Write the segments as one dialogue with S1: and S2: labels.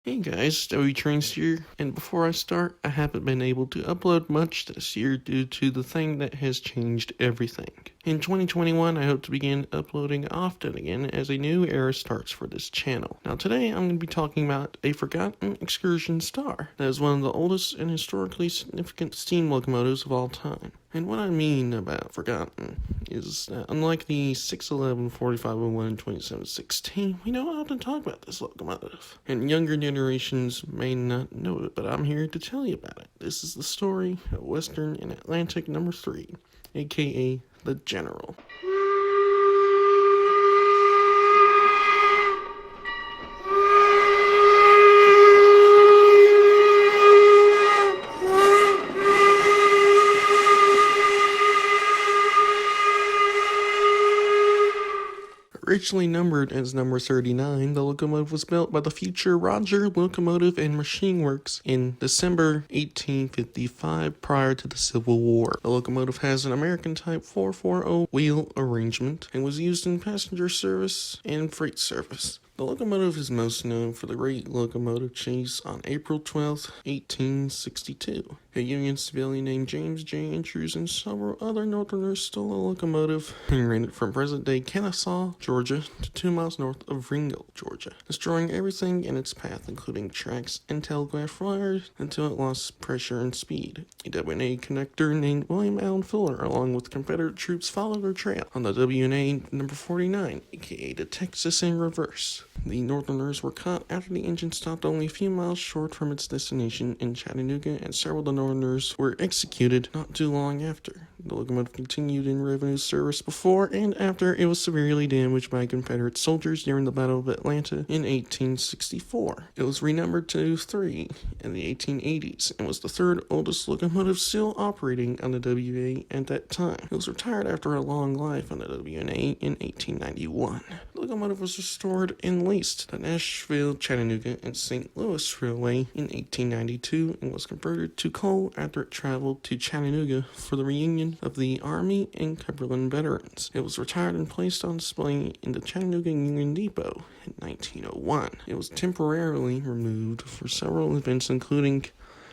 S1: Hey guys, W Trains here, and before I start, I haven't been able to upload much this year due to the thing that has changed everything. In 2021, I hope to begin uploading often again as a new era starts for this channel. Now today, I'm going to be talking about a forgotten Excursion star that is one of the oldest and historically significant steam locomotives of all time. And what I mean about forgotten is that unlike the 611, 4501, and 2716, we don't often talk about this locomotive. And younger generations may not know it, but I'm here to tell you about it. This is the story of Western and Atlantic number 3, aka the General. Originally numbered as number 39, the locomotive was built by the future Roger Locomotive and Machine Works in December 1855 prior to the Civil War. The locomotive has an American Type 440 wheel arrangement and was used in passenger service and freight service. The locomotive is most known for the Great Locomotive Chase on April 12, 1862. A Union civilian named James J. Andrews and several other Northerners stole a locomotive and ran it from present-day Kennesaw, Georgia, to 2 miles north of Ringgold, Georgia, destroying everything in its path, including tracks and telegraph wires, until it lost pressure and speed. A WNA conductor named William Allen Fuller, along with Confederate troops, followed her trail on the WNA number 49, aka the Texas in reverse. The Northerners were caught after the engine stopped only a few miles short from its destination in Chattanooga, and several of the Northerners were executed not too long after. The locomotive continued in revenue service before and after it was severely damaged by Confederate soldiers during the Battle of Atlanta in 1864. It was renumbered to 3 in the 1880s and was the third oldest locomotive still operating on the WA at that time. It was retired after a long life on the WNA in 1891. The locomotive was restored and leased to the Nashville, Chattanooga, and St. Louis Railway in 1892 and was converted to coal after it traveled to Chattanooga for the reunion of the Army and Cumberland veterans. It was retired and placed on display in the Chattanooga Union Depot in 1901. It was temporarily removed for several events, including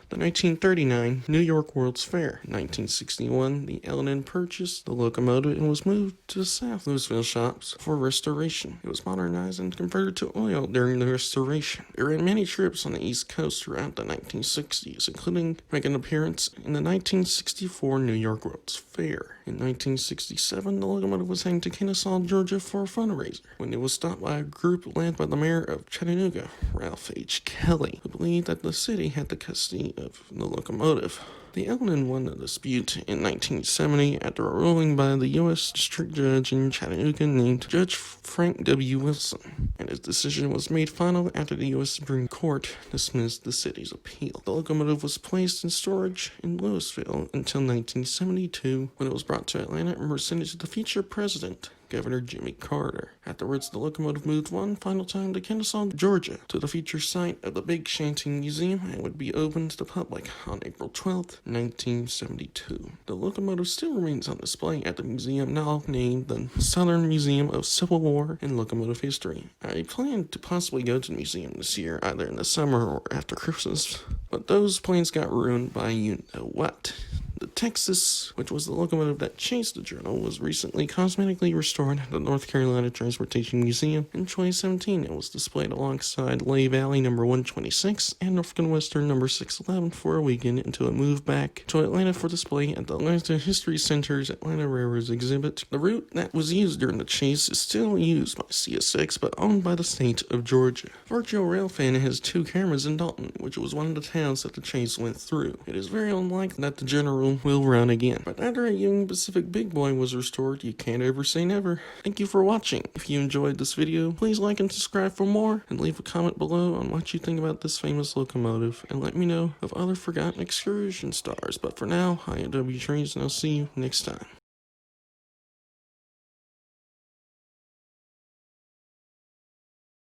S1: the 1939 New York World's Fair. In 1961, the L&N purchased the locomotive and was moved to the South Louisville shops for restoration. It was modernized and converted to oil during the restoration. It ran many trips on the East Coast throughout the 1960s, including making an appearance in the 1964 New York World's Fair. In 1967, the locomotive was heading to Kennesaw, Georgia for a fundraiser when it was stopped by a group led by the mayor of Chattanooga, Ralph H. Kelly, who believed that the city had the custody of the locomotive. The L&N won the dispute in 1970 after a ruling by the U.S. District Judge in Chattanooga named Judge Frank W. Wilson, and his decision was made final after the U.S. Supreme Court dismissed the city's appeal. The locomotive was placed in storage in Louisville until 1972, when it was brought to Atlanta and presented to the future president, Governor Jimmy Carter. Afterwards, the locomotive moved one final time to Kennesaw, Georgia, to the future site of the Big Shanty Museum, and would be opened to the public on April 12, 1972. The locomotive still remains on display at the museum, now named the Southern Museum of Civil War and Locomotive History. I plan to possibly go to the museum this year, either in the summer or after Christmas, but those plans got ruined by you-know-what. The Texas, which was the locomotive that chased the Journal, was recently cosmetically restored at the North Carolina Transportation Museum in 2017. It was displayed alongside Lehigh Valley number 126 and Norfolk Western number 611 for a weekend until it moved back to Atlanta for display at the Atlanta History Center's Atlanta Railroads exhibit. The route that was used during the chase is still used by CSX, but owned by the state of Georgia. Virtual Rail Fan has 2 cameras in Dalton, which was one of the towns that the chase went through. It is very unlikely that the General will run again, but after a Union Pacific Big Boy was restored, you can't ever say never. Thank you for watching. If you enjoyed this video, please like and subscribe for more, and leave a comment below on what you think about this famous locomotive, and let me know of other forgotten Excursion stars. But for now, I am W Trains, and I'll see you next time.